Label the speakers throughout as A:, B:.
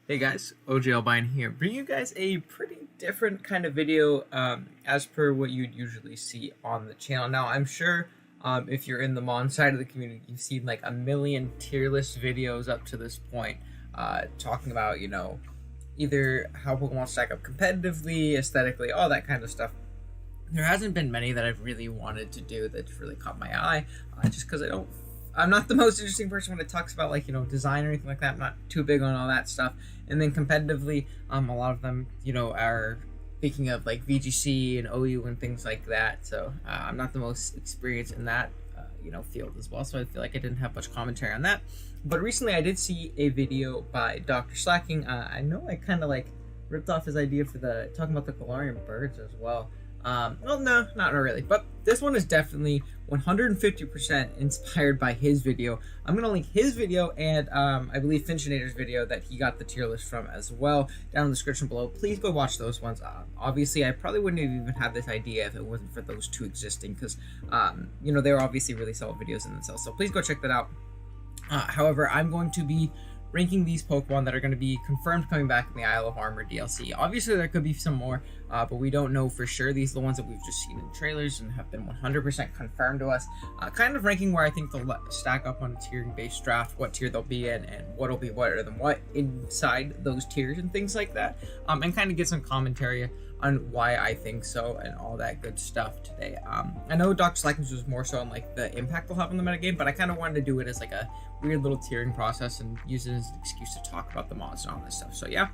A: Hey guys, OJ Albine here, bringing you guys a pretty different kind of video as per what you'd usually see on the channel. Now, I'm sure if you're in the Mon side of the community, you've seen like a million tier list videos up to this point talking about, either how Pokemon stack up competitively, aesthetically, all that kind of stuff. There hasn't been many that I've really wanted to do that's really caught my eye, just because I'm not the most interesting person when it talks about design or anything like that. I'm not too big on all that stuff. And then competitively, a lot of them, are thinking of like VGC and OU and things like that. So I'm not the most experienced in that, field as well. So I feel like I didn't have much commentary on that. But recently I did see a video by Dr. Slacking. I know I kind of ripped off his idea for talking about the Galarian birds as well. Well, no, not really, but this one is definitely 150% inspired by his video. I'm going to link his video and I believe Finchinator's video that he got the tier list from as well down in the description below. Please go watch those ones. Obviously, I probably wouldn't have even had this idea if it wasn't for those two existing because, they were obviously really solid videos in themselves. So please go check that out. However, I'm going to be ranking these Pokemon that are going to be confirmed coming back in the Isle of Armor DLC. Obviously, there could be some more, but we don't know for sure. These are the ones that we've just seen in trailers and have been 100% confirmed to us. Kind of ranking where I think they'll stack up on a tiering-based draft, what tier they'll be in, and what'll be better than what inside those tiers and things like that. And kind of get some commentary on why I think so and all that good stuff today. I know Dr. Slackens was more so on the impact they'll have on the metagame, but I kind of wanted to do it as a weird little tiering process and use it as an excuse to talk about the mods and all this stuff. So yeah,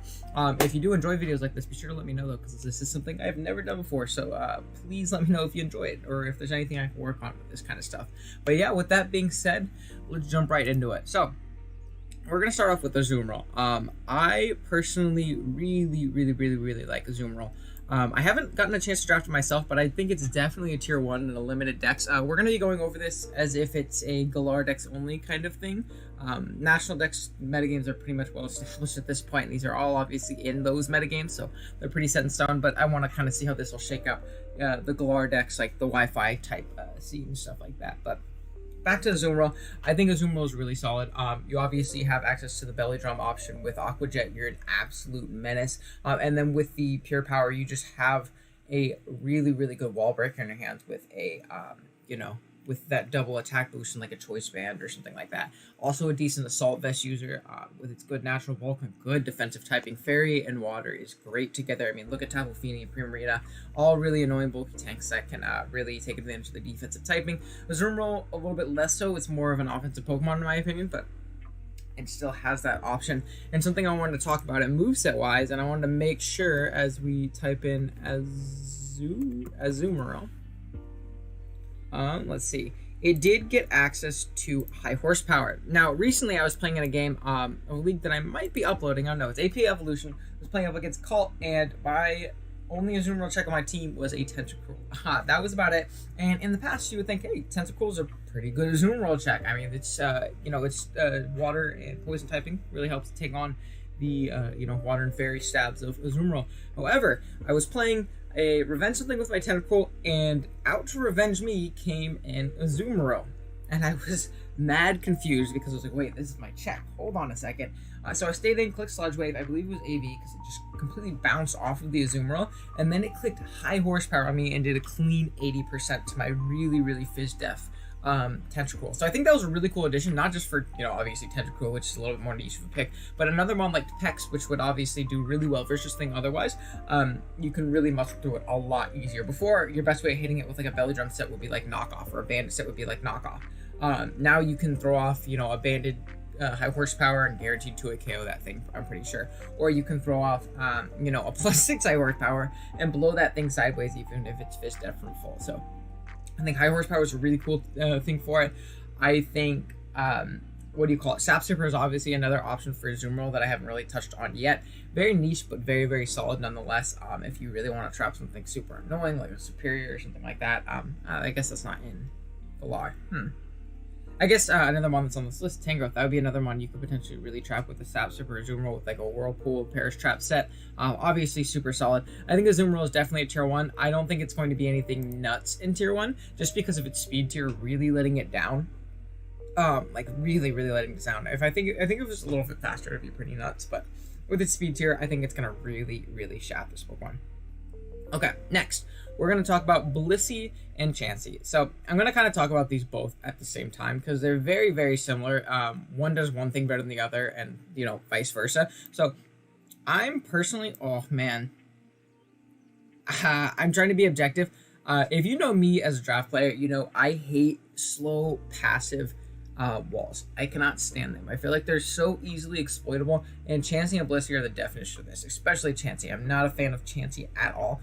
A: if you do enjoy videos like this, be sure to let me know though, because this is something I've never done before. So please let me know if you enjoy it or if there's anything I can work on with this kind of stuff. But yeah, with that being said, let's jump right into it. So we're gonna start off with the Azumarill. I personally really like Azumarill. I haven't gotten a chance to draft it myself, but I think it's definitely a tier 1 in a limited dex. We're going to be going over this as if it's a Galar dex only kind of thing. National dex metagames are pretty much well established at this point, and these are all obviously in those metagames, so they're pretty set in stone, but I want to kind of see how this will shake up the Galar dex, like the Wi-Fi type scene and stuff like that. But back to Azumarill, I think Azumarill is really solid. You obviously have access to the belly drum option with Aqua Jet. You're an absolute menace. And then with the pure power, you just have a really good wall breaker in your hands with a, with that double attack boost and a choice band or something like that. Also a decent assault vest user with its good natural bulk and good defensive typing. Fairy and water is great together. I mean, look at Tapu Fini and Primarina, all really annoying bulky tanks that can really take advantage of the defensive typing. Azumarill a little bit less so. It's more of an offensive Pokemon in my opinion, but it still has that option. And something I wanted to talk about it moveset wise, and I wanted to make sure as we type in Azumarill. Let's see. It did get access to high horsepower. Now, recently I was playing in a game, a league that I might be uploading. I don't know. It's APA Evolution. I was playing up against Cult, and my only Azumarill check on my team was a Tentacruel. That was about it. And in the past, you would think, hey, Tentacruel's a pretty good Azumarill check. I mean, it's it's water and poison typing. Really helps take on the water and fairy stabs of Azumarill. However, I was playing a revenge something with my Tentacruel, and out to revenge me came an Azumarill, and I was mad confused because I was like, wait, this is my check, hold on a second. So I stayed in, clicked Sludge Wave, I believe it was AV, because it just completely bounced off of the Azumarill, and then it clicked high horsepower on me and did a clean 80% to my really fizz def Tentacruel. So I think that was a really cool addition, not just for, obviously Tentacruel, which is a little bit more niche of a pick, but another one like Pex, which would obviously do really well versus thing otherwise. You can really muscle through it a lot easier. Before, your best way of hitting it with a belly drum set would be like knockoff, or a bandit set would be like knockoff. Now you can throw off, a banded high horsepower and guaranteed to a KO that thing, I'm pretty sure. Or you can throw off, a +6 high horsepower and blow that thing sideways even if it's fist def from full. So I think high horsepower is a really cool thing for it. I think, Sap Super is obviously another option for Azumarill that I haven't really touched on yet. Very niche, but very solid nonetheless. If you really want to trap something super annoying, like a Superior or something like that. I guess that's not in Galar. I guess another one that's on this list, Tangrowth, that would be another one you could potentially really trap with the Sap Super Azumarill with a Whirlpool Perish Trap set. Obviously super solid. I think Azumarill is definitely a tier 1. I don't think it's going to be anything nuts in tier 1, just because of its speed tier really letting it down. like really letting it down. I think if it was a little bit faster, it'd be pretty nuts. But with its speed tier, I think it's gonna really shaft this Pokemon. Okay, next we're gonna talk about Blissey and Chansey. So I'm gonna kind of talk about these both at the same time because they're very similar. One does one thing better than the other, and vice versa. So I'm personally, oh man, I'm trying to be objective. If you know me as a draft player, I hate slow passive walls. I cannot stand them. I feel like they're so easily exploitable, and Chansey and Blissey are the definition of this, especially Chansey. I'm not a fan of Chansey at all.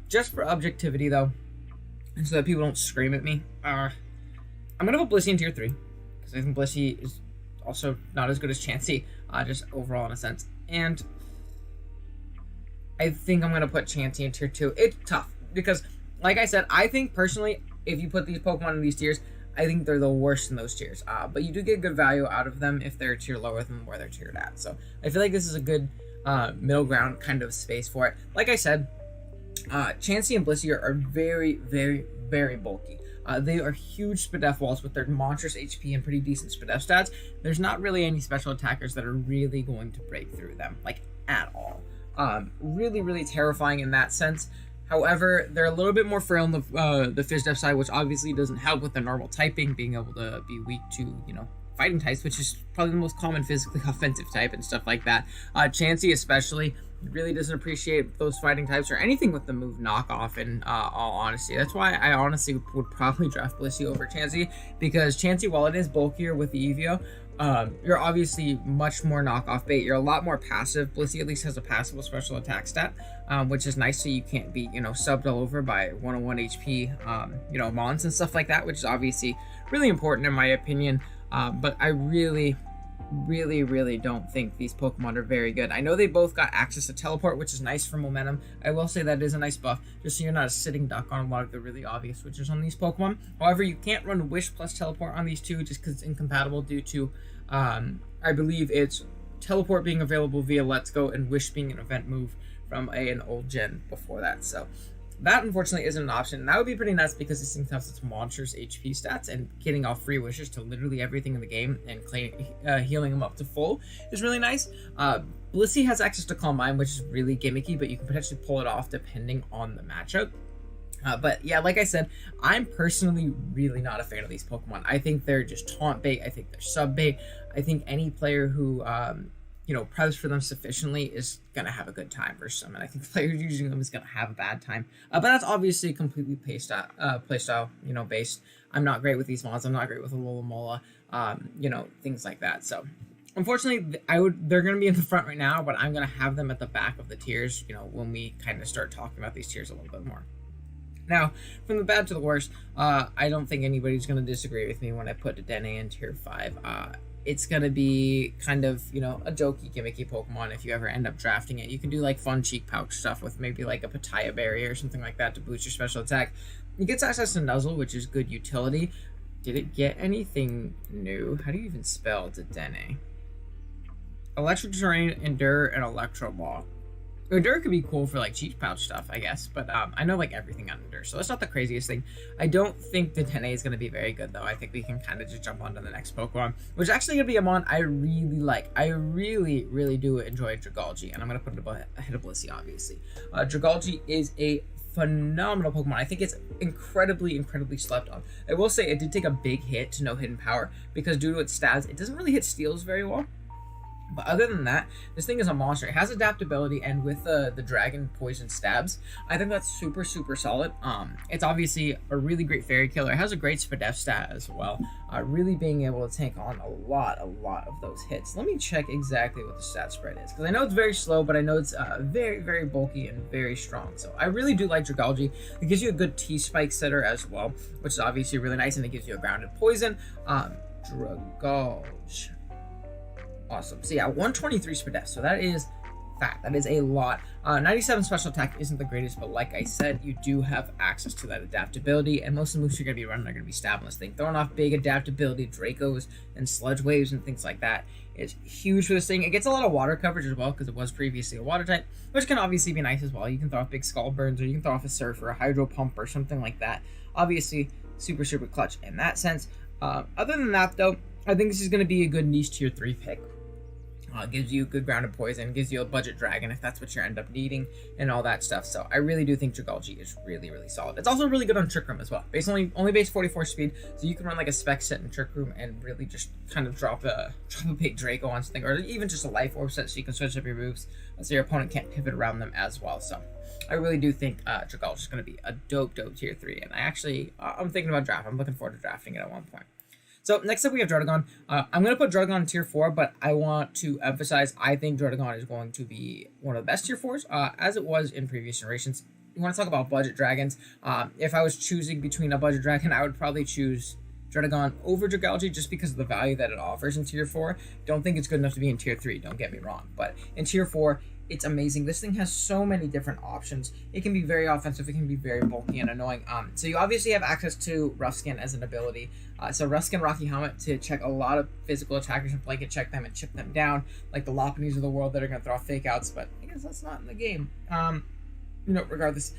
A: Just for objectivity though, and so that people don't scream at me, I'm gonna put Blissey in tier 3 because I think Blissey is also not as good as Chansey, just overall in a sense. And I think I'm gonna put Chansey in tier 2. It's tough because, like I said, I think personally, if you put these Pokemon in these tiers, I think they're the worst in those tiers. But you do get good value out of them if they're a tier lower than where they're tiered at. So I feel like this is a good middle ground kind of space for it. Like I said, Chansey and Blissey are very bulky. They are huge Spadef walls with their monstrous HP and pretty decent Spadef stats. There's not really any special attackers that are really going to break through them, like at all. Really terrifying in that sense. However, they're a little bit more frail on the Fizdef side, which obviously doesn't help with the normal typing, being able to be weak to, fighting types, which is probably the most common physically offensive type and stuff like that. Chansey especially really doesn't appreciate those fighting types or anything with the move knockoff, in all honesty. That's why I honestly would probably draft Blissey over Chansey, because Chansey, while it is bulkier with the EVO, you're obviously much more knockoff bait. You're a lot more passive. Blissey at least has a passable special attack stat, which is nice, so you can't be, subbed all over by 101 HP, mons and stuff like that, which is obviously really important in my opinion. But I really don't think these Pokemon are very good. I know they both got access to teleport, which is nice for momentum. I will say that is a nice buff, just so you're not a sitting duck on a lot of the really obvious switches on these Pokemon. However, you can't run Wish plus teleport on these two just because it's incompatible due to, I believe it's teleport being available via Let's Go and Wish being an event move from an old gen before that. So that unfortunately isn't an option. And that would be pretty nuts because this thing has its monstrous HP stats, and getting off free wishes to literally everything in the game and healing them up to full is really nice. Blissey has access to Calm Mind, which is really gimmicky, but you can potentially pull it off depending on the matchup. But yeah, like I said, I'm personally really not a fan of these Pokemon. I think they're just taunt bait. I think they're sub bait. I think any player who preps for them sufficiently is gonna have a good time versus them, and I think the player using them is gonna have a bad time. But that's obviously completely playstyle, based. I'm not great with these mods. I'm not great with Alola Mola, things like that. So unfortunately, they're gonna be in the front right now, but I'm gonna have them at the back of the tiers, when we kind of start talking about these tiers a little bit more. Now, from the bad to the worst, I don't think anybody's gonna disagree with me when I put Dedenne in tier 5. It's going to be kind of, a jokey, gimmicky Pokemon if you ever end up drafting it. You can do, like, fun cheek pouch stuff with maybe, like, a Pataya Berry or something like that to boost your special attack. It gets access to Nuzzle, which is good utility. Did it get anything new? How do you even spell Dedenne? Electric Terrain, Endure, and Electro Ball. Endure could be cool for, like, cheek pouch stuff, I guess, but I know, like, everything on Endure, so that's not the craziest thing. I don't think Dedenne is going to be very good, though. I think we can kind of just jump on to the next Pokemon, which is actually going to be a mon I really like. I really do enjoy Dragalge, and I'm going to put it ahead of Blissey, obviously. Dragalge is a phenomenal Pokemon. I think it's incredibly slept on. I will say it did take a big hit to no hidden power, because due to its stats, it doesn't really hit steals very well. But other than that, this thing is a monster. It has adaptability, and with the dragon poison stabs, I think that's super solid. It's obviously a really great fairy killer. It has a great Spadef stat as well. Really being able to take on a lot of those hits. Let me check exactly what the stat spread is, because I know it's very slow, but I know it's very bulky and very strong. So I really do like Dragalge. It gives you a good T-spike setter as well, which is obviously really nice, and it gives you a grounded poison. Dragalge. Awesome. So yeah, 123 Spadef. So that is fat. That is a lot. 97 special attack isn't the greatest, but like I said, you do have access to that adaptability, and most of the moves you're going to be running are going to be stabbing this thing. Throwing off big adaptability, Dracos, and Sludge Waves, and things like that is huge for this thing. It gets a lot of water coverage as well, because it was previously a water type, which can obviously be nice as well. You can throw off big Skull Burns, or you can throw off a Surf or a Hydro Pump or something like that. Obviously, super clutch in that sense. Other than that, though, I think this is going to be a good niche tier 3 pick. Gives you good grounded poison, gives you a budget dragon if that's what you end up needing, and all that stuff. So I really do think Dragalge is really, really solid. It's also really good on Trick Room as well. Only base 44 speed, so you can run like a spec set in Trick Room and really just kind of drop a big Draco on something, or even just a Life Orb set so you can switch up your moves so your opponent can't pivot around them as well. So I really do think Dragalge is going to be a dope tier 3, and I'm thinking about draft. I'm looking forward to drafting it at one point. So next up we have Druddigon. I'm going to put Druddigon in tier 4, but I want to emphasize I think Druddigon is going to be one of the best tier 4s, as it was in previous generations. You want to talk about budget dragons. If I was choosing between a budget dragon, I would probably choose Druddigon over Dragalge just because of the value that it offers in tier 4. Don't think it's good enough to be in tier 3, don't get me wrong. But in tier 4, it's amazing. This thing has so many different options. It can be very offensive. It can be very bulky and annoying. So you obviously have access to Rough Skin as an ability. So Rough Skin, Rocky Helmet to check a lot of physical attackers and blanket check them and chip them down, like the Lopunnies of the world that are going to throw off fake outs. But I guess that's not in the game. Regardless,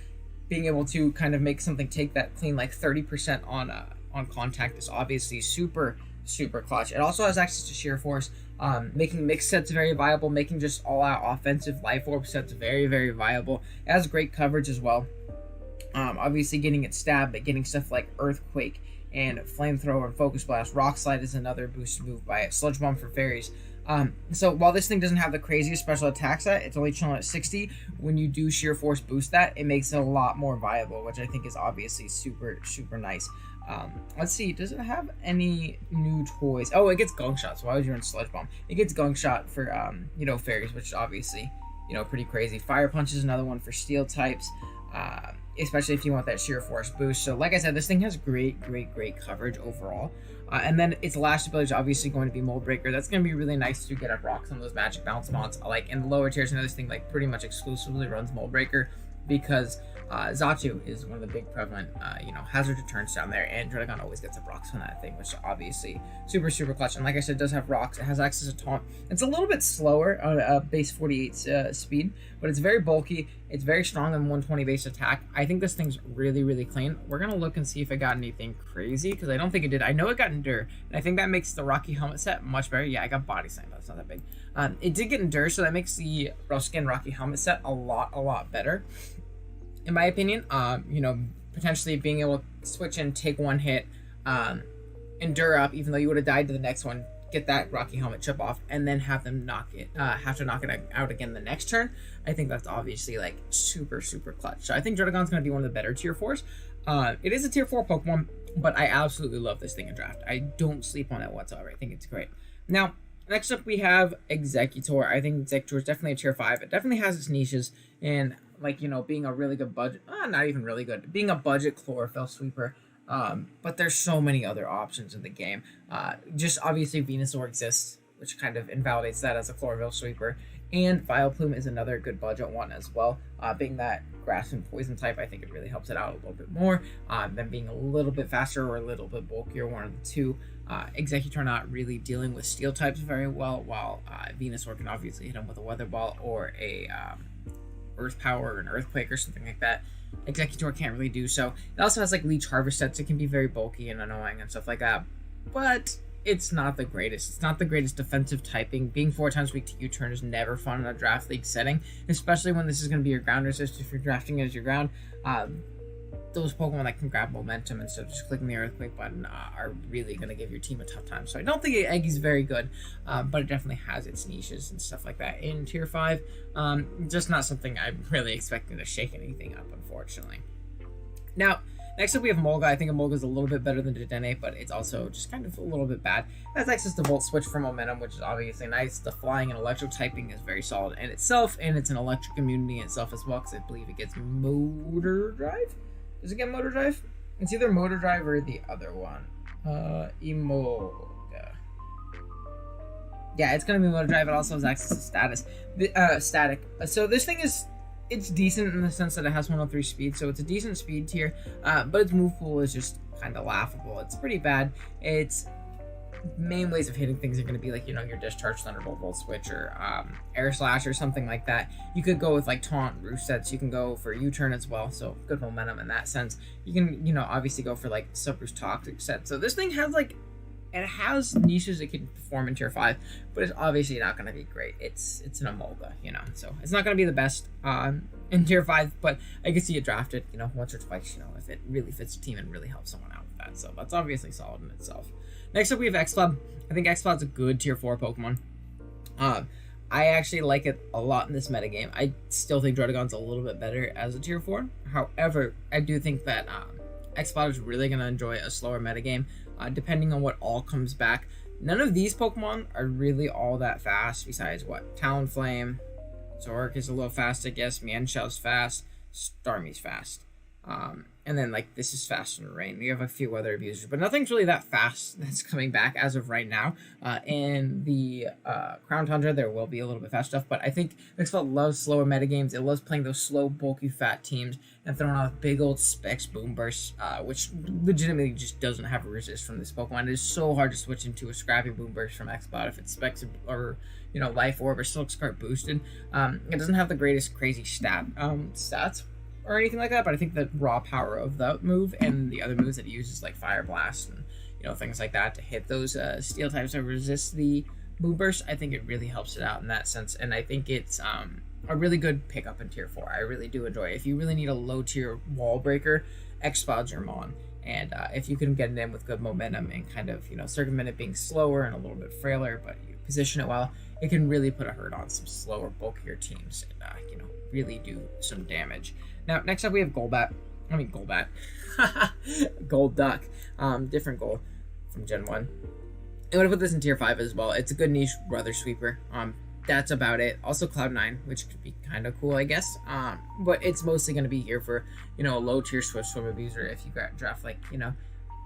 A: being able to kind of make something take that clean like 30% on contact is obviously super clutch. It also has access to Sheer Force, making mixed sets very viable, making just all-out offensive Life Orb sets very viable. It has great coverage as well. Obviously getting it stabbed, but getting stuff like Earthquake and Flamethrower and Focus Blast. Rock Slide is another boosted move by it. Sludge Bomb for fairies. So while this thing doesn't have the craziest special attack set, it's only chilling at 60. When you do Sheer Force boost that, it makes it a lot more viable, which I think is obviously super nice. Let's see, does it have any new toys? Oh, it gets Gunk Shot, so why would you run Sludge Bomb? It gets Gunk Shot for, fairies, which is obviously, pretty crazy. Fire Punch is another one for steel types, especially if you want that Sheer Force boost. So like I said, this thing has great coverage overall. And then its last ability is obviously going to be Mold Breaker. That's going to be really nice to get up rock some of those magic bounce mods. Like in the lower tiers, this thing like pretty much exclusively runs Mold Breaker because Xatu is one of the big prevalent, hazard deterrents down there, and Druddigon always gets up rocks on that thing, which is obviously super clutch. And like I said, it does have rocks. It has access to taunt. It's a little bit slower on base 48 speed, but it's very bulky. It's very strong on 120 base attack. I think this thing's really clean. We're gonna look and see if it got anything crazy, because I don't think it did. I know it got Endure, and I think that makes the Rocky Helmet set much better. Yeah, I got Body Slam. That's not that big. It did get Endure, so that makes the Rough Skin Rocky Helmet set a lot better, in my opinion. Potentially being able to switch and take one hit, Endure up, even though you would have died to the next one, get that Rocky Helmet chip off, and then have them have to knock it out again the next turn. I think that's obviously like super clutch. So I think Druddigon's going to be one of the better tier 4s. It is a tier 4 Pokemon, but I absolutely love this thing in draft. I don't sleep on it whatsoever. I think it's great. Now, next up we have Executor. I think Executor is definitely a tier 5. It definitely has its niches, and being a really good budget, not even really good, being a budget chlorophyll sweeper. But there's so many other options in the game. Just obviously Venusaur exists, which kind of invalidates that as a chlorophyll sweeper. And Vileplume is another good budget one as well. Being that grass and poison type, I think it really helps it out a little bit more than being a little bit faster or a little bit bulkier, one of the two. Executor not really dealing with steel types very well, while Venusaur can obviously hit him with a Weather Ball or a Earth Power or an Earthquake or something like that. Executor can't really do so. It also has like Leech Harvest sets. It can be very bulky and annoying and stuff like that, but it's not the greatest. It's not the greatest defensive typing. Being 4 times weak to U-turn is never fun in a draft league setting, especially when this is going to be your ground resist. If you're drafting it as your ground, those Pokemon that can grab momentum instead of just clicking the Earthquake button are really going to give your team a tough time. So I don't think Eggy's very good, but it definitely has its niches and stuff like that in tier 5. Just not something I'm really expecting to shake anything up, unfortunately. Now, next up we have Molga. I think Molga is a little bit better than Dedenne, but it's also just kind of a little bit bad. It has access to Volt Switch for momentum, which is obviously nice. The flying and electro typing is very solid in itself, and it's an electric immunity in itself as well, because I believe it gets Motor Drive? Does it get Motor Drive? It's either Motor Drive or the other one. Emolga. Yeah, it's going to be Motor Drive. It also has access to Static. So this thing it's decent in the sense that it has 103 speed, so it's a decent speed tier, but its move pool is just kind of laughable. It's pretty bad. Its main ways of hitting things are going to be like, your Discharge, Thunderbolt, Volt Switch, or Air Slash or something like that. You could go with like Taunt, Roost sets. You can go for U-turn as well, so good momentum in that sense. You can, obviously go for like Sub Roost Toxic set. So this thing has like it has niches it can perform in tier 5, but it's obviously not going to be great. It's an Emolga, you know, so it's not going to be the best in tier 5, but I can see it drafted, you know, once or twice, you know, if it really fits the team and really helps someone out with that. So that's obviously solid in itself. Next up, we have X-Club. I think X-Club's a good tier 4 Pokemon. I actually like it a lot in this metagame. I still think Druddigon's a little bit better as a tier 4. However, I do think that X-Club is really going to enjoy a slower metagame, depending on what all comes back. None of these Pokemon are really all that fast, besides what? Talonflame, Zoroark is a little fast, I guess. Mienshau's fast, Starmie's fast. And then, like, this is fast in the rain. We have a few weather abusers, but nothing's really that fast that's coming back as of right now. In the Crown Tundra, there will be a little bit fast stuff, but I think X-Club loves slower metagames. It loves playing those slow, bulky, fat teams and throwing out big old Specs Boom Bursts, which legitimately just doesn't have a resist from this Pokemon. It is so hard to switch into a scrappy Boom Burst from X-Club if it's Specs or, you know, Life Orb or Silk Scarf boosted. It doesn't have the greatest crazy stats or anything like that, but I think the raw power of that move and the other moves that it uses, like Fire Blast and, you know, things like that to hit those steel types that resist the Boom Burst, I think it really helps it out in that sense, and I think it's a really good pickup in tier 4. I really do enjoy it. If you really need a low tier wall breaker, X-Pod's your mon, and if you can get it in with good momentum and kind of, you know, circumvent it being slower and a little bit frailer, but you position it well, it can really put a hurt on some slower, bulkier teams and, you know, really do some damage. Now, next up we have Golbat. Golduck. Different goal from Gen 1. I'm going to put this in tier 5 as well. It's a good niche weather sweeper. That's about it. Also Cloud9, which could be kind of cool, I guess. But it's mostly going to be here for, you know, a low tier Swift Swim abuser if you draft, like, you know,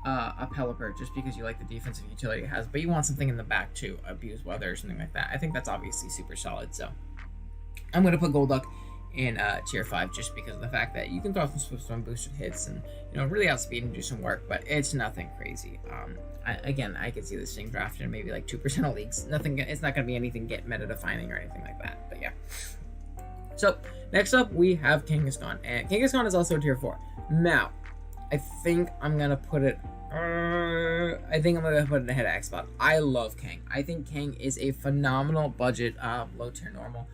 A: a Pelipper just because you like the defensive utility it has, but you want something in the back to abuse weather or something like that. I think that's obviously super solid, so I'm going to put Golduck in tier 5 just because of the fact that you can throw some Swift Swim boosted hits and, you know, really outspeed and do some work, but it's nothing crazy. I could see this thing drafted in maybe like 2% of leagues. It's not going to be anything get meta defining or anything like that, but yeah. So next up we have Kangaskhan, and Kangaskhan is also tier 4. Now, I think I'm going to put it ahead of X-Bot. I love Kang. I think Kang is a phenomenal budget low tier normal.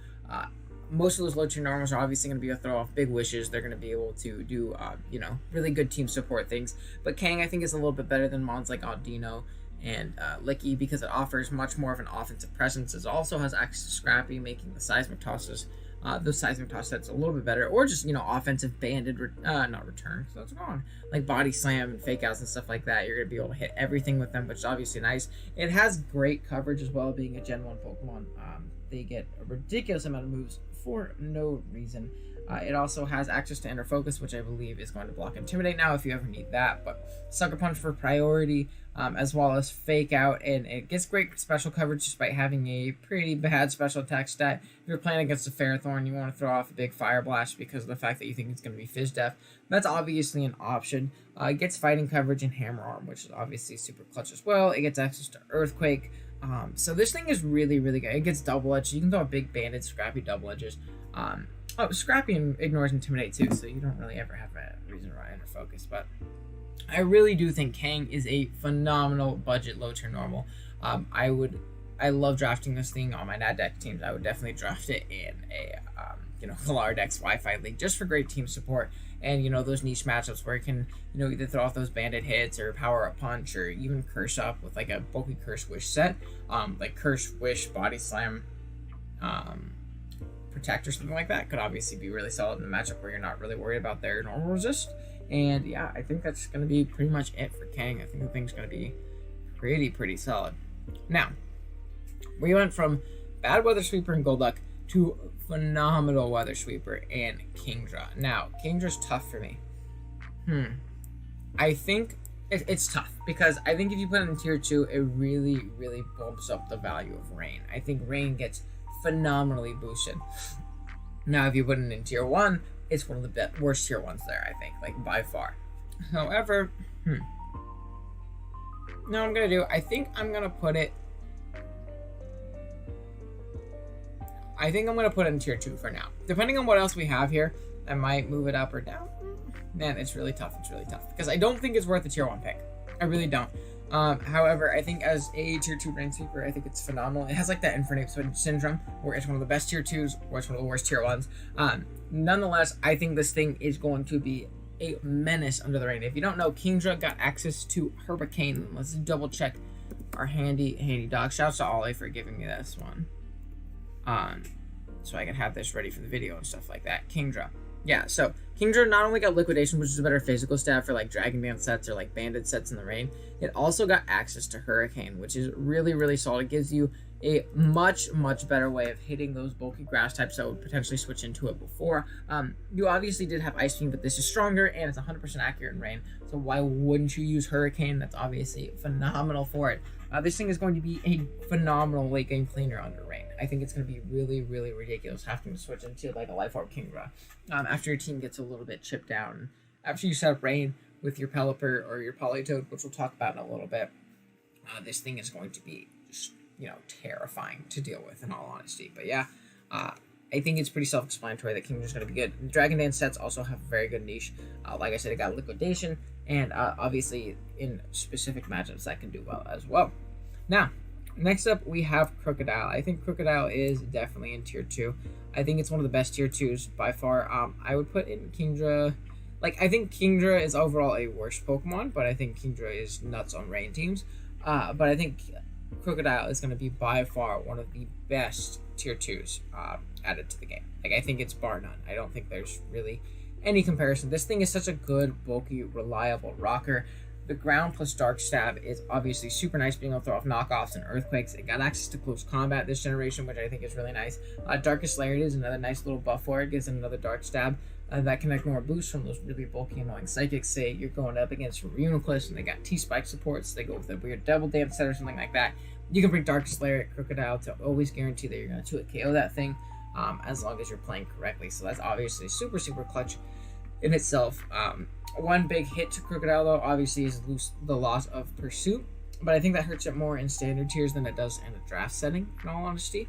A: Most of those low tier normals are obviously going to be a throw off big wishes. They're going to be able to do, you know, really good team support things. But Kang, I think, is a little bit better than mons like Audino and Licky because it offers much more of an offensive presence. It also has access to Scrappy, making the seismic tosses, those seismic toss sets a little bit better, or just, you know, offensive banded, not return, so it's wrong, like body slam and fake outs and stuff like that. You're going to be able to hit everything with them, which is obviously nice. It has great coverage as well, being a Gen 1 Pokemon. They get a ridiculous amount of moves for no reason. It also has access to Inner Focus, which I believe is going to block Intimidate now if you ever need that, but Sucker Punch for priority, as well as Fake Out, and it gets great special coverage despite having a pretty bad special attack stat. If you're playing against a Ferrothorn, you want to throw off a big Fire Blast because of the fact that you think it's going to be Fizz Def. That's obviously an option. It gets fighting coverage and Hammer Arm, which is obviously super clutch as well. It gets access to Earthquake. So this thing is really, really good. It gets double edge. You can throw a big banded Scrappy double edges. Scrappy ignores Intimidate too, so you don't really ever have a reason to run Inner Focus. But I really do think Kang is a phenomenal budget low tier normal. I love drafting this thing on my NAD deck teams. I would definitely draft it in a Galar-Dex Wi-Fi league just for great team support and, you know, those niche matchups where you can, you know, either throw off those banded hits or power up punch or even curse up with like a bulky Curse Wish set, like Curse Wish, Body Slam, Protect or something like that could obviously be really solid in a matchup where you're not really worried about their normal resist. And yeah, I think that's going to be pretty much it for Kang. I think the thing's going to be pretty solid. Now, we went from bad Weather Sweeper and Golduck to phenomenal Weather Sweeper and Kingdra. Now, Kingdra's tough for me. I think it's tough because I think if you put it in tier 2, it really bumps up the value of Rain. I think Rain gets phenomenally boosted. Now, if you put it in tier 1, it's one of the worst tier 1s there, I think, like by far. However, no, I'm gonna do. I think I'm gonna put it in tier 2 for now. Depending on what else we have here, I might move it up or down. Man, it's really tough. It's really tough because I don't think it's worth a tier 1 pick. I really don't. However, I think as a tier 2 Rain Sweeper, I think it's phenomenal. It has like that Infinite Switch syndrome, where it's one of the best tier 2s, or it's one of the worst tier 1s. Nonetheless, I think this thing is going to be a menace under the rain. If you don't know, Kingdra got access to Hurricane. Let's double check our handy dog. Shouts to Ollie for giving me this one. So I can have this ready for the video and stuff like that. Kingdra. Yeah, so Kingdra not only got Liquidation, which is a better physical stat for like Dragon Dance sets or like Banded sets in the rain, it also got access to Hurricane, which is really, really solid. It gives you a much better way of hitting those bulky grass types that would potentially switch into it before. You obviously did have Ice Beam, but this is stronger and it's 100% accurate in rain, so why wouldn't you use Hurricane? That's obviously phenomenal for it. This thing is going to be a phenomenal late game cleaner under rain. I think it's going to be really, really ridiculous having to switch into like a Life Orb Kingdra after your team gets a little bit chipped down. After you set up rain with your Pelipper or your Politoed, which we'll talk about in a little bit, this thing is going to be just, terrifying to deal with, in all honesty. But yeah, I think it's pretty self-explanatory that Kingdra's going to be good. The Dragon Dance sets also have a very good niche. Like I said, it got Liquidation, and obviously in specific matchups that can do well as well. Now, next up we have Krookodile. I think Krookodile is definitely in tier 2. I think it's one of the best tier 2s by far. I would put in Kingdra. Like, I think Kingdra is overall a worse Pokemon, but I think Kingdra is nuts on rain teams. But I think Krookodile is going to be by far one of the best tier 2s added to the game. Like, I think it's bar none. I don't think there's really any comparison. This thing is such a good, bulky, reliable rocker. The ground plus Dark Stab is obviously super nice, being able to throw off knockoffs and earthquakes. It got access to close combat this generation, which I think is really nice. Darkest Lair is another nice little buff for it. Gives it another Dark Stab that can ignore boosts from those really bulky, annoying psychics. Say you're going up against Reuniclus and they got T-Spike supports. They go with a weird Double Dance set or something like that. You can bring Darkest Lair at Krookodile to always guarantee that you're going to 2-hit KO that thing, as long as you're playing correctly. So that's obviously super clutch in itself. One big hit to Krookodile, though, obviously is the loss of Pursuit, but I think that hurts it more in standard tiers than it does in a draft setting, in all honesty,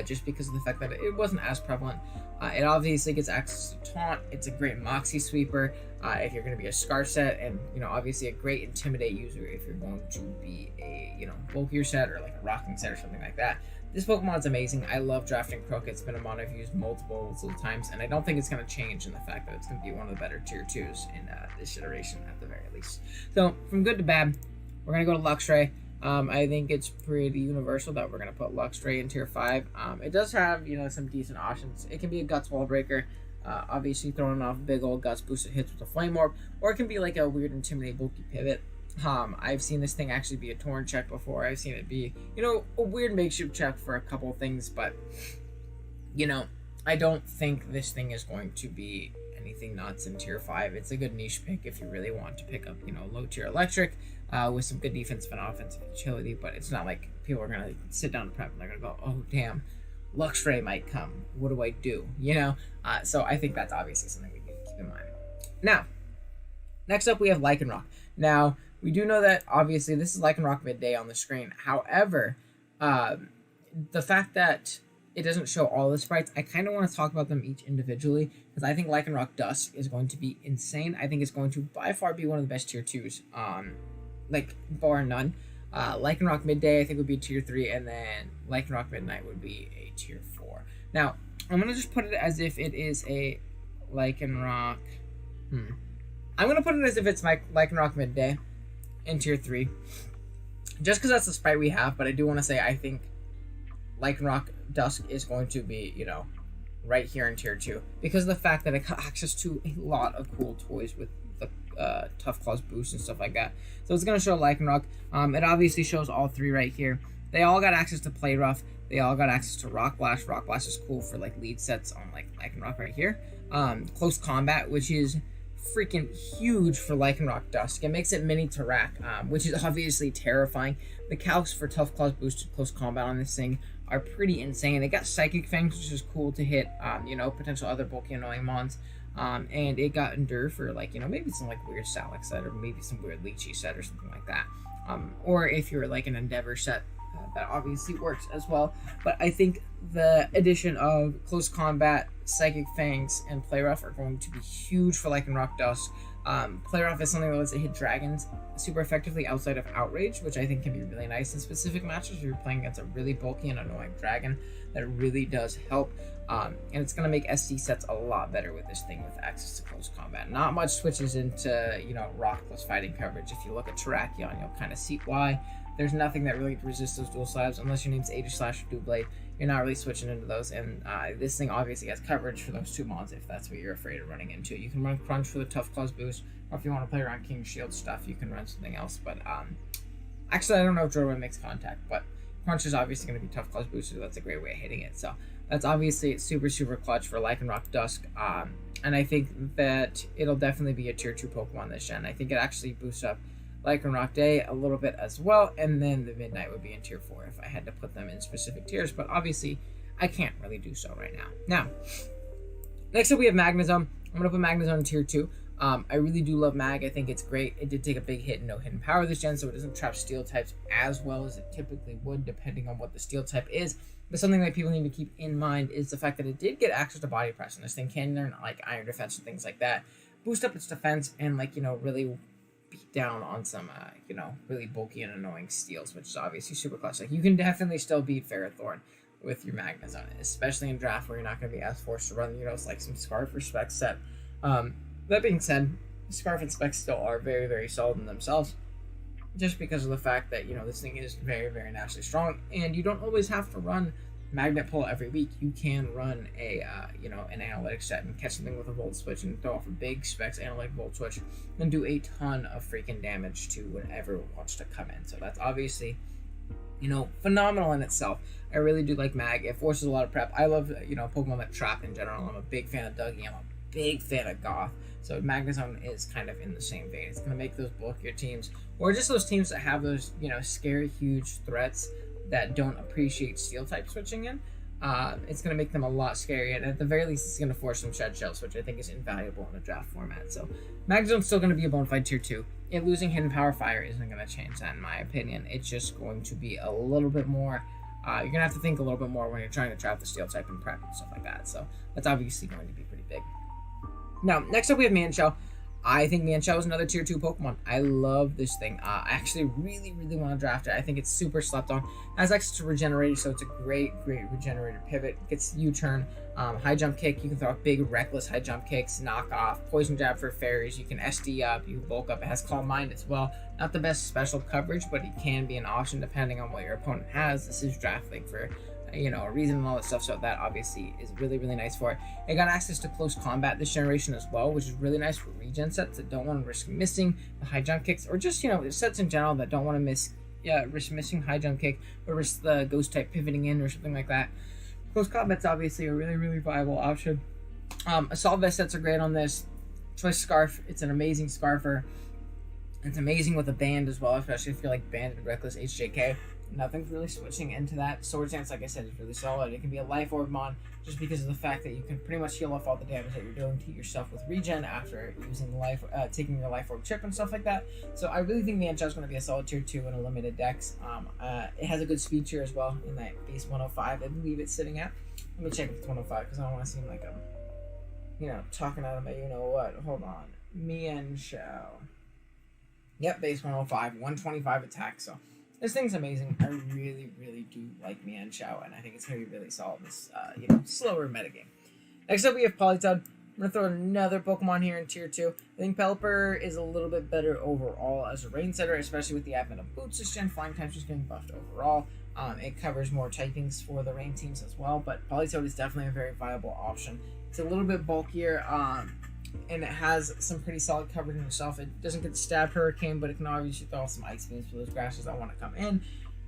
A: just because of the fact that it wasn't as prevalent. It obviously gets access to Taunt. It's a great Moxie Sweeper if you're going to be a Scarf set, and obviously a great Intimidate user if you're going to be a bulkier set or like a Rocking set or something like that. This Pokemon's amazing. I love drafting Crook. It's been a mon I've used multiple times, and I don't think it's going to change in the fact that it's going to be one of the better tier 2s in this iteration at the very least. So, from good to bad, we're going to go to Luxray. I think it's pretty universal that we're going to put Luxray in tier 5. It does have, some decent options. It can be a Guts Wall Breaker, obviously throwing off big old Guts boosted hits with a Flame Orb, or it can be like a weird Intimidate bulky pivot. I've seen this thing actually be a Torn check before. I've seen it be, a weird makeshift check for a couple things, but, I don't think this thing is going to be anything nuts in tier 5. It's a good niche pick if you really want to pick up, low tier electric with some good defensive and offensive utility, but it's not like people are going to sit down and prep and they're going to go, oh, damn, Luxray might come. What do I do? So I think that's obviously something we need to keep in mind. Now, next up we have Lycanroc. Now, we do know that, obviously, this is Lycanroc Midday on the screen. However, the fact that it doesn't show all the sprites, I kind of want to talk about them each individually, because I think Lycanroc Dusk is going to be insane. I think it's going to, by far, be one of the best tier 2s, bar none. Lycanroc Midday, I think, would be tier 3, and then Lycanroc Midnight would be a tier 4. Now, I'm going to just put it as if it is a Lycanroc... I'm going to put it as if it's Lycanroc Midday in tier 3, just because that's the sprite we have, but I do want to say I think Lycanroc Dusk is going to be, right here in tier 2, because of the fact that it got access to a lot of cool toys with the Tough Claws boost and stuff like that. So it's going to show Lycanroc. It obviously shows all 3 right here. They all got access to Play Rough. They all got access to Rock Blast. Rock Blast is cool for lead sets on Lycanroc right here. Close Combat, which is freaking huge for Lycanroc Dusk. It makes it mini Tarak, which is obviously terrifying. The calcs for Tough Claws boosted close combat on this thing are pretty insane. It got Psychic Fangs, which is cool to hit, potential other bulky annoying mons. And it got Endure for maybe some weird Salix set, or maybe some weird Leechy set or something like that. Or if you're an Endeavor set, that obviously works as well. But I think the addition of Close Combat, Psychic Fangs, and Play Rough are going to be huge for Lycanroc Dusk. Play Rough is something that lets it hit dragons super effectively outside of Outrage, which I think can be really nice in specific matches if you're playing against a really bulky and annoying dragon. That really does help. And it's going to make SD sets a lot better with this thing with access to close combat. Not much switches into, rock plus fighting coverage. If you look at Terrakion, you'll kind of see why. There's nothing that really resists those dual slabs unless your name's Aegislash or Doublade. You're not really switching into those, and this thing obviously has coverage for those 2 mons if that's what you're afraid of running into. You can run Crunch for the Tough Claws boost, or if you want to play around King Shield stuff, you can run something else. But actually, I don't know if Jordan makes contact, but Crunch is obviously going to be Tough Claws boost, so that's a great way of hitting it. So that's obviously super, super clutch for Lycanroc Dusk, and I think that it'll definitely be a tier 2 Pokemon this gen. I think it actually boosts up Lycanroc Day a little bit as well, and then the Midnight would be in tier 4 if I had to put them in specific tiers, but obviously I can't really do so right now. Now, next up we have Magnezone. I'm going to put Magnezone in tier 2. I really do love Mag. I think it's great. It did take a big hit and no hidden power this gen, so it doesn't trap steel types as well as it typically would, depending on what the steel type is. But something that people need to keep in mind is the fact that it did get access to body press, and this thing can learn like Iron Defense and things like that, boost up its defense, and really beat down on some really bulky and annoying steals, which is obviously super clutch. Like, you can definitely still beat Ferrothorn with your Magnezone, especially in draft where you're not going to be as forced to run like some Scarf or Specs set. That being said, Scarf and Specs still are very, very solid in themselves, just because of the fact that this thing is very, very naturally strong, and you don't always have to run Magnet Pull every week. You can run a an analytic set and catch something with a Volt Switch and throw off a big Specs analytic Volt Switch and do a ton of freaking damage to whatever wants to come in. So that's obviously phenomenal in itself. I really do like Mag. It forces a lot of prep. I love Pokemon that trap in general. I'm a big fan of Dougie. I'm a big fan of Goth. So Magnezone is kind of in the same vein. It's going to make those bulkier teams, or just those teams that have those scary huge threats that don't appreciate steel type switching in. It's going to make them a lot scarier, and at the very least it's going to force some shed shells, which I think is invaluable in a draft format. So Magnezone's still going to be a bona fide tier 2. And losing Hidden Power Fire isn't going to change that in my opinion. It's just going to be a little bit more, you're going to have to think a little bit more when you're trying to trap the steel type and prep and stuff like that. So that's obviously going to be pretty big. Now, next up we have Manchell. I think Manchell is another tier 2 Pokemon. I love this thing. I actually really, really want to draft it. I think it's super slept on. It has access to Regenerate, so it's a great, great Regenerator pivot. It gets U-turn, high jump kick. You can throw out big, reckless high jump kicks, knock off, poison jab for fairies. You can SD up, you can bulk up. It has Calm Mind as well. Not the best special coverage, but it can be an option depending on what your opponent has. This is draft league for a reason and all that stuff, so that obviously is really, really nice for it. It got access to close combat this generation as well, which is really nice for regen sets that don't want to risk missing the high jump kicks, or just sets in general that don't want to risk missing high jump kick, or risk the ghost type pivoting in or something like that. Close combat's obviously a really, really viable option. Assault vest sets are great on this. Choice Scarf, it's an amazing Scarfer. It's amazing with a band as well, especially if you're like banded reckless HJK. Nothing's really switching into that. Swords Dance, like I said, is really solid. It can be a Life Orb mon, just because of the fact that you can pretty much heal off all the damage that you're doing to yourself with regen after using the taking your Life Orb chip and stuff like that. So I really think Manchell is going to be a solid tier 2 in a limited dex. It has a good speed tier as well in that base 105. I believe it's sitting at. Let me check if it's 105 because I don't want to seem like I'm, talking out of my what. Hold on. Manchell. Yep, base 105, 125 attack. So this thing's amazing. I really, really do like Manchell, and I think it's going to be really solid in this, slower metagame. Next up, we have Politoed. I'm going to throw another Pokemon here in Tier 2. I think Pelipper is a little bit better overall as a rain setter, especially with the advent of Boots this gen. Flying type's just getting buffed overall. It covers more typings for the rain teams as well, but Politoed is definitely a very viable option. It's a little bit bulkier, and it has some pretty solid coverage in itself. It doesn't get the Stab Hurricane, but it can obviously throw some Ice Beams for those grasses that want to come in.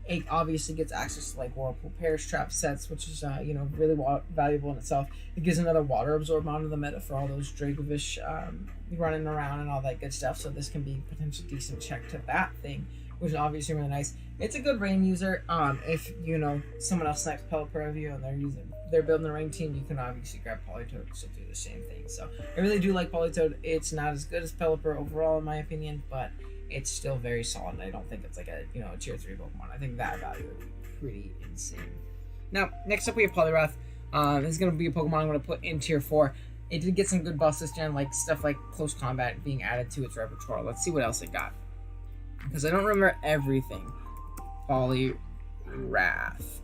A: It obviously gets access to like Whirlpool Perish Trap sets, which is really valuable in itself. It gives another Water Absorb onto the meta for all those Dracovish running around and all that good stuff. So this can be a potential decent check to that thing, which is obviously really nice. It's a good rain user. If someone else snipes Pelipper of you and they're building a rain team, you can obviously grab Politoed to do the same thing. So I really do like Politoed. It's not as good as Pelipper overall in my opinion, but it's still very solid, and I don't think it's like a tier 3 Pokemon. I think that value would be pretty insane. Now, next up we have Poliwrath. This is going to be a Pokemon I'm going to put in tier 4. it did get some good buffs this gen, like stuff like close combat being added to its repertoire. Let's see what else it got, because I don't remember everything. Poliwrath.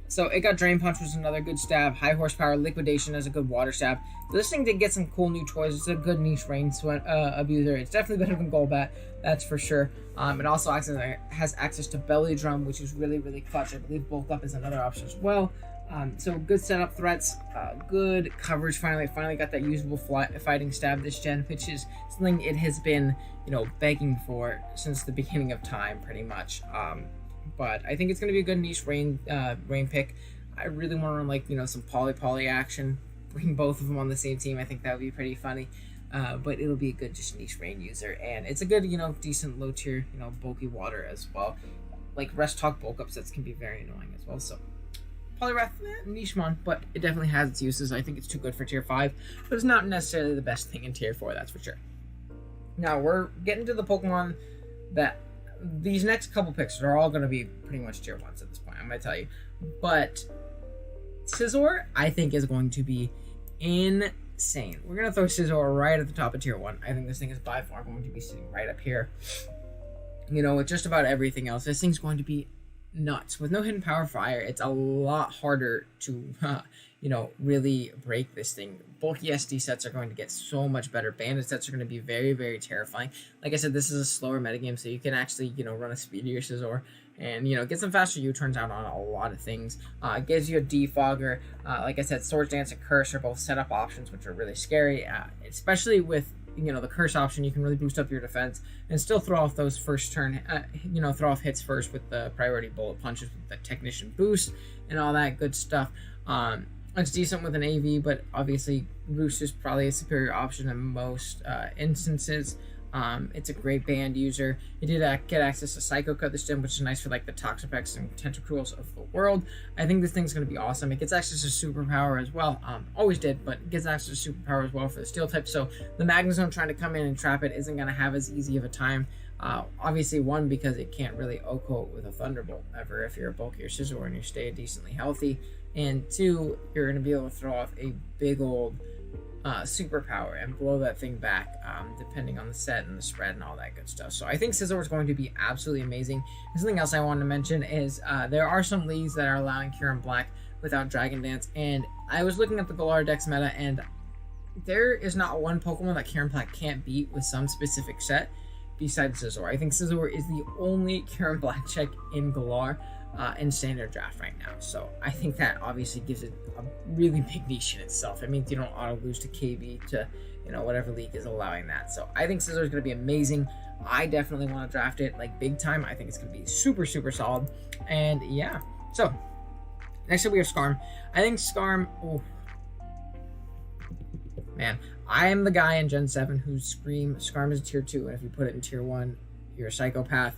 A: So it got Drain Punch, which is another good stab. High Horsepower. Liquidation is a good water stab. So this thing did get some cool new toys. It's a good niche rain abuser. It's definitely better than Golbat, that's for sure. It also has access to Belly Drum, which is really, really clutch. I believe Bulk Up is another option as well. So good setup threats, good coverage. Finally got that usable fighting stab this gen, which is something it has been, begging for since the beginning of time, pretty much. But I think it's going to be a good niche rain pick. I really want to run, like, some poly action, bring both of them on the same team. I think that would be pretty funny. But it'll be a good just niche rain user, and it's a good, decent low tier, bulky water as well. Like Rest Talk bulk up sets can be very annoying as well. So Poliwrath, niche mon, but it definitely has its uses. I think it's too good for tier 5, but it's not necessarily the best thing in tier 4, that's for sure. Now we're getting to the Pokemon that these next couple picks are all going to be pretty much tier 1s at this point, I'm going to tell you. But Scizor, I think, is going to be insane. We're going to throw Scizor right at the top of tier 1. I think this thing is by far going to be sitting right up here. With just about everything else, this thing's going to be nuts. With no hidden power fire, it's a lot harder to, really break this thing. Bulky SD sets are going to get so much better. Bandit sets are going to be very, very terrifying. Like I said, this is a slower metagame, so you can actually, run a speedier Scizor and, get some faster U-turns out on a lot of things. It gives you a Defogger. Like I said, Swords Dance and Curse are both setup options, which are really scary, especially with the curse option. You can really boost up your defense and still throw off those first turn, throw off hits first with the priority bullet punches with the technician boost and all that good stuff. It's decent with an AV, but obviously Roost is probably a superior option in most instances. It's a great band user. It did get access to Psycho Cut this gen, which is nice for like the Toxapex and Tentacruels of the world. I think this thing's going to be awesome. It gets access to Superpower as well. Always did, but it gets access to Superpower as well for the Steel type. So the Magnezone trying to come in and trap it isn't going to have as easy of a time. Obviously, one, because it can't really OHKO with a Thunderbolt ever if you're a bulkier Scizor and you stay decently healthy. And two, you're going to be able to throw off a big old superpower and blow that thing back, depending on the set and the spread and all that good stuff. So I think Scizor is going to be absolutely amazing. And something else I wanted to mention is there are some leagues that are allowing Kyurem Black without Dragon Dance, and I was looking at the Galar Dex meta, and there is not one Pokemon that Kyurem Black can't beat with some specific set besides Scizor. I think Scizor is the only Kyurem Black check in Galar in standard draft right now. So I think that obviously gives it a really big niche in itself. It means you don't auto lose to KB to whatever league is allowing that. So I think Scizor is going to be amazing. I definitely want to draft it like big time. I think it's going to be super, super solid. And yeah, so next up we have Skarm. I think Skarm, man, I am the guy in Gen 7 who scream Skarm is a tier 2, and if you put it in tier 1, you're a psychopath.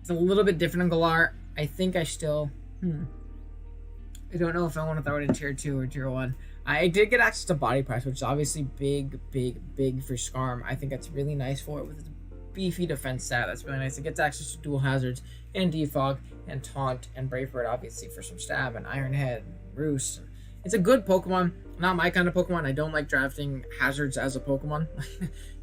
A: It's a little bit different in Galar. I think I still, I don't know if I want to throw it in tier 2 or tier 1. I did get access to Body Press, which is obviously big for Skarm. I think that's really nice for it with its beefy defense stat. That's really nice. It gets access to dual hazards and Defog and Taunt and Brave Bird, obviously, for some stab, and Iron Head and Roost. It's a good Pokemon. Not my kind of Pokemon. I don't like drafting hazards as a Pokemon.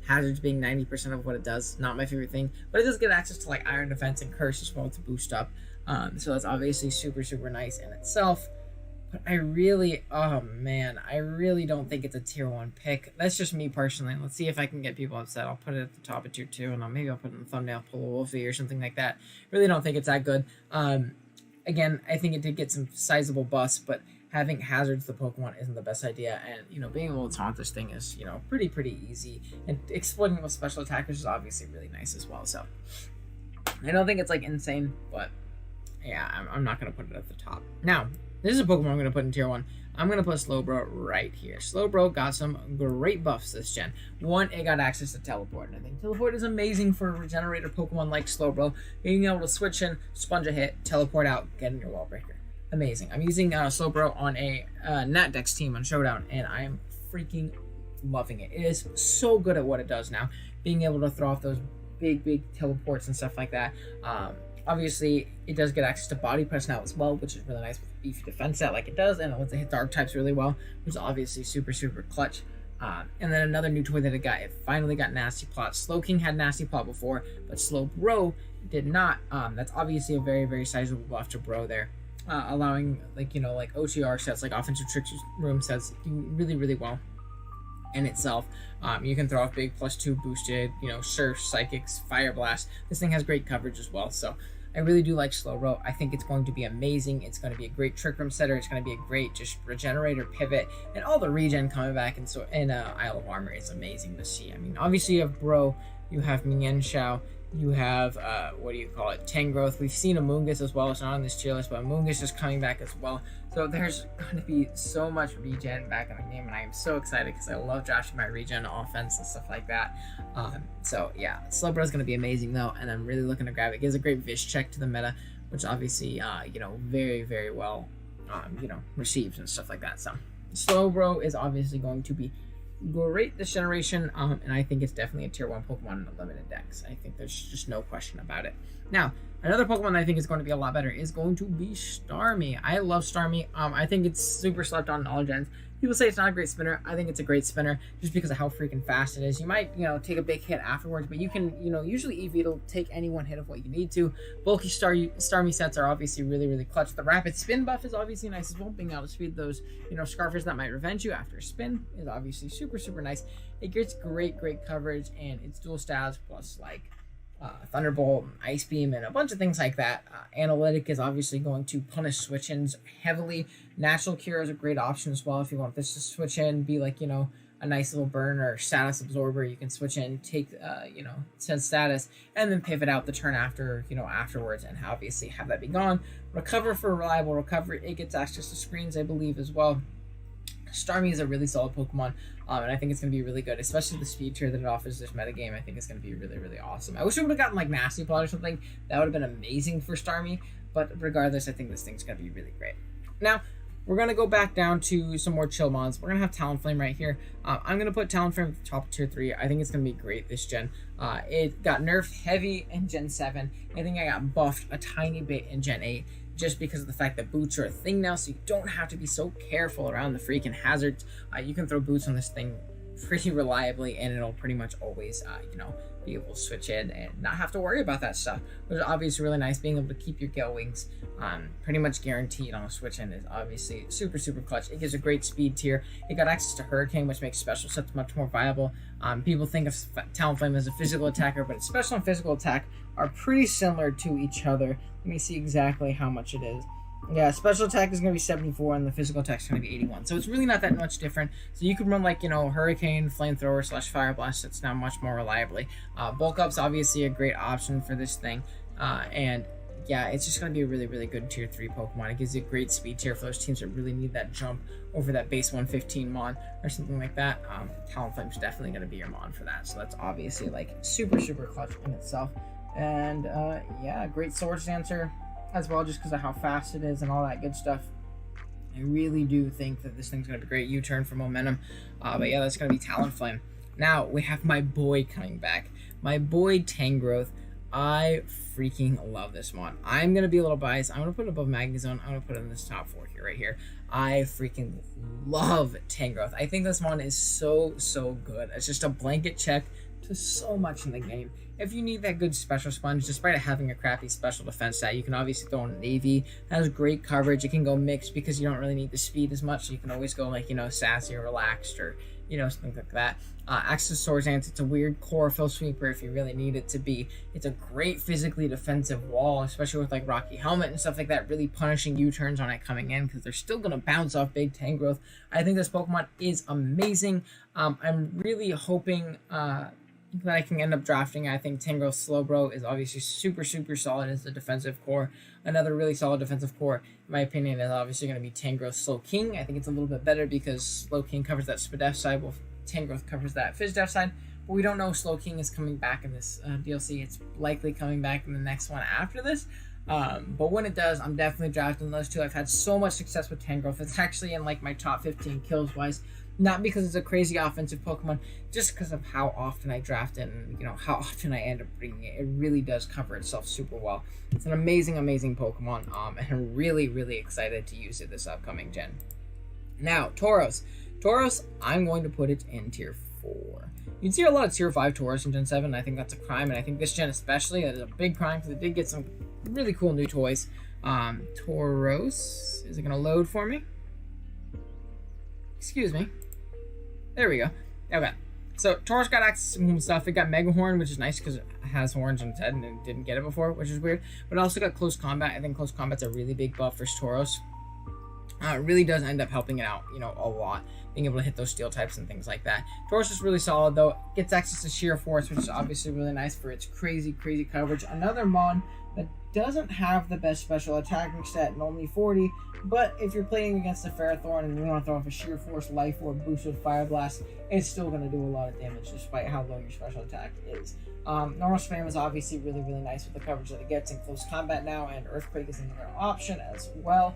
A: Hazards being 90% of what it does. Not my favorite thing. But it does get access to like Iron Defense and Curse as well to boost up. So that's obviously super, super nice in itself. But I really don't think it's a tier 1 pick. That's just me personally. Let's see if I can get people upset. I'll put it at the top of tier 2, and maybe I'll put it in the thumbnail, pull a Wolfie or something like that. Really don't think it's that good. Again, I think it did get some sizable buffs, but having hazards the Pokemon isn't the best idea, and being able to taunt this thing is pretty easy, and exploiting with special attackers is obviously really nice as well. So I don't think it's like insane, but yeah, I'm not gonna put it at the top. Now this is a Pokemon I'm gonna put in tier 1. I'm gonna put Slowbro right here. Slowbro got some great buffs this gen. One, it got access to Teleport, and I think Teleport is amazing for a regenerator Pokemon like Slowbro. Being able to switch in, sponge a hit, teleport out, get in your wall breaker. Amazing. I'm using Slowbro on a Nat Dex team on Showdown, and I am freaking loving it. It is so good at what it does now. Being able to throw off those big teleports and stuff like that. Obviously, it does get access to body press now as well, which is really nice with a beefy defense set like it does, and it lets it hit dark types really well, which is obviously super clutch. And then another new toy that it got, it finally got Nasty Plot. Slowking had Nasty Plot before, but Slowbro did not. That's obviously a very sizable buff to Bro there, allowing like OTR sets, like offensive trick room sets, do really well in itself. You can throw off big +2 boosted, Surf, Psychics, Fire Blast. This thing has great coverage as well, so I really do like Slowbro. I think it's going to be amazing. It's going to be a great Trick Room setter. It's going to be a great just Regenerator pivot, and all the regen coming back in Isle of Armor is amazing to see. I mean, obviously you have Bro, you have Mienshao, you have Tangrowth. We've seen Amoonguss as well. It's not on this tier list, but Amoonguss is coming back as well. So there's going to be so much regen back in the game, and I am so excited because I love drafting my regen offense and stuff like that. So yeah, Slowbro is going to be amazing though, and I'm really looking to grab it. It gives a great Vish check to the meta, which obviously very well received and stuff like that. So Slowbro is obviously going to be great this generation, and I think it's definitely a tier 1 Pokemon in the limited decks. I think there's just no question about it. Now, another Pokemon that I think is going to be a lot better is going to be Starmie. I love Starmie. I think it's super slept on in all gens. People say it's not a great spinner. I think it's a great spinner just because of how freaking fast it is. You might, take a big hit afterwards, but you can, usually EV, it'll take any one hit of what you need to. Bulky Starmie sets are obviously really clutch. The rapid spin buff is obviously nice as well. Being able to speed those, Scarfers that might revenge you after a spin is obviously super nice. It gets great coverage, and it's dual stats plus Thunderbolt, Ice Beam, and a bunch of things like that. Analytic is obviously going to punish switch-ins heavily. Natural Cure is a great option as well if you want this to switch in, be like, a nice little burn or status absorber. You can switch in, take, send status, and then pivot out the turn after, afterwards, and obviously have that be gone. Recover for reliable recovery. It gets access to screens, I believe, as well. Starmie is a really solid Pokemon, and I think it's going to be really good, especially the speed tier that it offers this metagame. I think it's going to be really awesome. I wish we would have gotten like Nasty Plot or something. That would have been amazing for Starmie, but regardless, I think this thing's going to be really great. Now, we're going to go back down to some more chill mods. We're going to have Talonflame right here. I'm going to put Talonflame at the top of tier 3. I think it's going to be great this gen. It got nerfed heavy in Gen 7. I think I got buffed a tiny bit in Gen 8. Just because of the fact that boots are a thing now, so you don't have to be so careful around the freaking hazards. You can throw boots on this thing pretty reliably, and it'll pretty much always, be able to switch in and not have to worry about that stuff, which is obviously really nice. Being able to keep your Gale Wings pretty much guaranteed on a switch in is obviously super clutch. It gives a great speed tier. It got access to Hurricane, which makes special sets much more viable. People think of Talonflame as a physical attacker, but its special and physical attack are pretty similar to each other. Let me see exactly how much it is. Yeah, special attack is going to be 74, and the physical attack is going to be 81. So it's really not that much different. So you could run like, Hurricane, Flamethrower / Fire Blast. That's now much more reliably. Bulk Up's obviously a great option for this thing. And yeah, it's just going to be a really good tier 3 Pokemon. It gives you a great speed tier for those teams that really need that jump over that base 115 mon or something like that. Talonflame's definitely going to be your mon for that. So that's obviously like super clutch in itself. And yeah, great Swords Dancer as well, just because of how fast it is and all that good stuff. I really do think that this thing's going to be great. U-turn for momentum. But yeah, that's going to be Talonflame. Now, we have my boy coming back. My boy Tangrowth. I freaking love this mon. I'm going to be a little biased. I'm going to put it above Magnezone. I'm going to put it in this top 4 here, right here. I freaking love Tangrowth. I think this mon is so good. It's just a blanket check to so much in the game. If you need that good special sponge, despite it having a crappy special defense stat, you can obviously throw in an AV. It has great coverage. It can go mixed because you don't really need the speed as much. So you can always go like, sassy or relaxed or, something like that. Access Swords Dance, it's a weird chlorophyll sweeper if you really need it to be. It's a great physically defensive wall, especially with like Rocky Helmet and stuff like that, really punishing U-turns on it coming in because they're still going to bounce off big Tangrowth. I think this Pokemon is amazing. I'm really hoping that I can end up drafting. I think Tangrowth Slowbro is obviously super solid as a defensive core. Another really solid defensive core, in my opinion, is obviously going to be Tangrowth Slowking. I think it's a little bit better because Slowking covers that Spadef side, while Tangrowth covers that Fizdef side. But we don't know Slowking is coming back in this DLC. It's likely coming back in the next one after this. But when it does, I'm definitely drafting those two. I've had so much success with Tangrowth. It's actually in like my top 15 kills wise.
B: Not because it's a crazy offensive Pokemon, just because of how often I draft it and how often I end up bringing it. It really does cover itself super well. It's an amazing, amazing Pokemon, and I'm really, really excited to use it this upcoming gen. Now, Tauros. Tauros, I'm going to put it in Tier 4. You'd see a lot of Tier 5 Tauros in Gen 7. I think that's a crime, and I think this gen especially is a big crime because it did get some really cool new toys. Tauros, is it going to load for me? Excuse me. There we go. Okay. So, Tauros got access to some stuff. It got Mega Horn, which is nice because it has horns on its head and it didn't get it before, which is weird. But it also got Close Combat. I think Close Combat's a really big buff for Tauros. It really does end up helping it out, a lot. Being able to hit those steel types and things like that. Tauros is really solid, though. Gets access to Sheer Force, which is obviously really nice for its crazy, crazy coverage. Another Mon that doesn't have the best special attacking stat and only 40, but if you're playing against a Ferrothorn and you want to throw off a Sheer Force, Life Orb, boost with Fire Blast, it's still going to do a lot of damage despite how low your special attack is. Normal Spam is obviously really, really nice with the coverage that it gets in Close Combat now, and Earthquake is another option as well.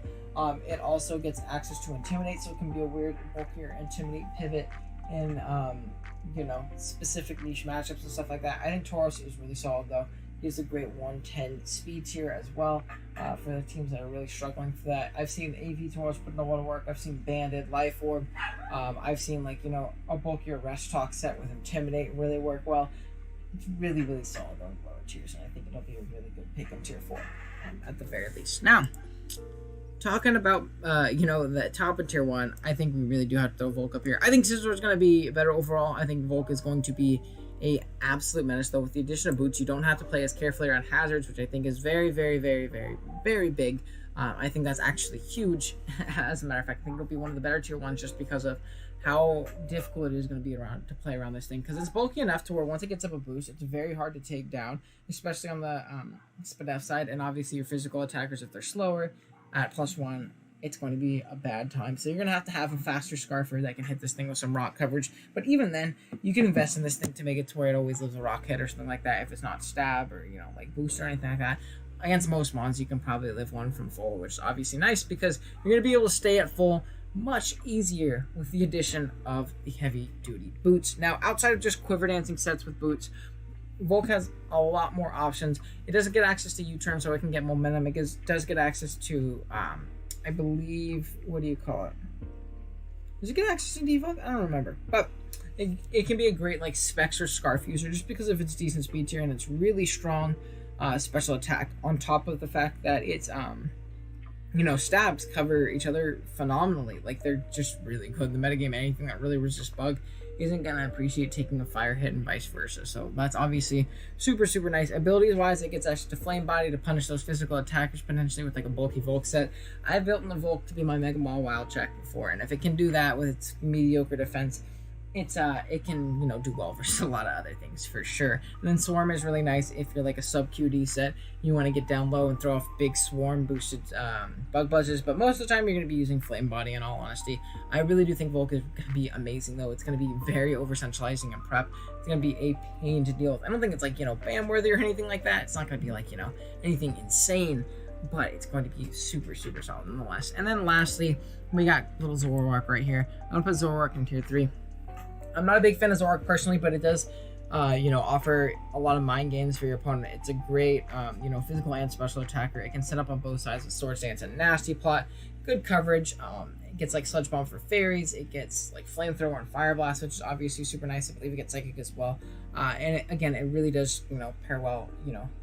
B: It also gets access to Intimidate, so it can be a weird bulkier Intimidate pivot in, specific niche matchups and stuff like that. I think Tauros is really solid, though. He's a great 110 speed tier as well for the teams that are really struggling for that. I've seen AV Tauros put in a lot of work. I've seen Banded, Life Orb. I've seen, a bulkier Rest Talk set with Intimidate really work well. It's really, really solid on lower tiers, and I think it'll be a really good pick in Tier 4 at the very least. Now, talking about, the top of Tier 1, I think we really do have to throw Volk up here. I think Scizor is going to be better overall. I think Volk is going to be a absolute menace, though. With the addition of Boots, you don't have to play as carefully around hazards, which I think is very, very, very, very, very big. I think that's actually huge. As a matter of fact, I think it'll be one of the better Tier 1s just because of how difficult it is going to be to play around this thing, because it's bulky enough to where once it gets up a boost, it's very hard to take down, especially on the Spadef side, and obviously your physical attackers, if they're slower at +1, it's going to be a bad time. So you're going to have a faster Scarfer that can hit this thing with some rock coverage. But even then, you can invest in this thing to make it to where it always lives a rock hit or something like that if it's not stab or, boost or anything like that. Against most mons, you can probably live one from full, which is obviously nice because you're going to be able to stay at full much easier with the addition of the heavy-duty boots. Now, outside of just quiver dancing sets with boots, Volk has a lot more options. It doesn't get access to U-turn, so it can get momentum. It does get access to, I believe, what do you call it? Does it get access to Defog? I don't remember. But it can be a great, Specs or Scarf user just because of its decent speed tier and its really strong special attack, on top of the fact that it's, stabs cover each other phenomenally. They're just really good. The metagame, anything that really resists bug isn't going to appreciate taking a fire hit and vice versa. So that's obviously super, super nice. Abilities-wise, it gets access to Flame Body to punish those physical attackers potentially with a bulky Volk set. I've built in the Volk to be my Mega Ball Wild Check before, and if it can do that with its mediocre defense, it can do well versus a lot of other things for sure. And then Swarm is really nice if you're a sub QD set. You want to get down low and throw off big Swarm boosted bug buzzes, but most of the time you're going to be using Flame Body. In all honesty, I really do think Volk is going to be amazing, though. It's going to be very over centralizing in prep. It's going to be a pain to deal with. I don't think it's ban worthy or anything like that. It's not going to be anything insane, but it's going to be super, super solid nonetheless. And then lastly, we got little Zoroark right here. I'm going to put Zoroark in Tier 3. I'm not a big fan of Zoroark personally, but it does, offer a lot of mind games for your opponent. It's a great, physical and special attacker. It can set up on both sides with Swords Dance and Nasty Plot. Good coverage. It gets Sludge Bomb for fairies. It gets Flamethrower and Fire Blast, which is obviously super nice. I believe it gets Psychic as well. And it really does, pair well,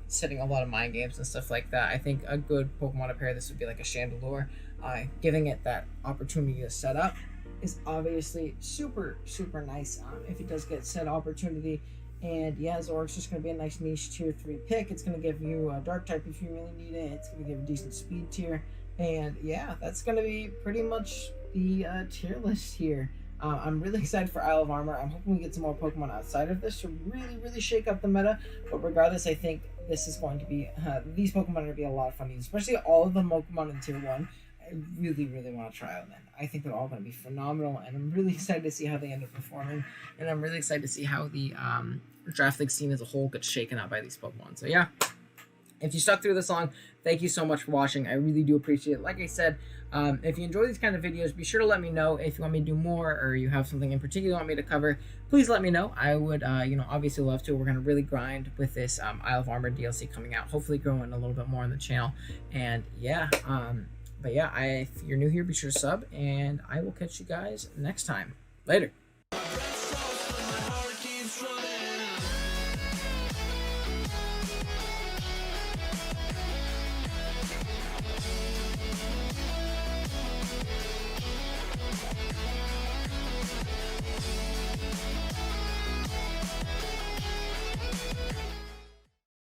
B: setting a lot of mind games and stuff like that. I think a good Pokemon to pair this would be a Chandelure. Giving it that opportunity to set up is obviously super, super nice if it does get set opportunity. And yeah, Zoroark's just going to be a nice niche Tier 3 pick. It's going to give you a Dark type if you really need it. It's going to give a decent speed tier. And yeah, that's going to be pretty much the tier list here. I'm really excited for Isle of Armor. I'm hoping we get some more Pokemon outside of this to really, really shake up the meta. But regardless, I think this is going to be, these Pokemon are going to be a lot of fun to use, especially all of the Pokemon in Tier 1. I really, really want to try them. I think they're all going to be phenomenal, and I'm really excited to see how they end up performing, and I'm really excited to see how the draft league scene as a whole gets shaken up by these Pokemon. So yeah, If you stuck through this long, thank you so much for watching. I really do appreciate it. Like I said, if you enjoy these kind of videos, be sure to let me know. If you want me to do more, or you have something in particular you want me to cover, please let me know. I would, obviously love to. We're going to really grind with this Isle of Armor DLC coming out, hopefully growing a little bit more on the channel. And yeah, but yeah, if you're new here, be sure to sub, and I will catch you guys next time. Later.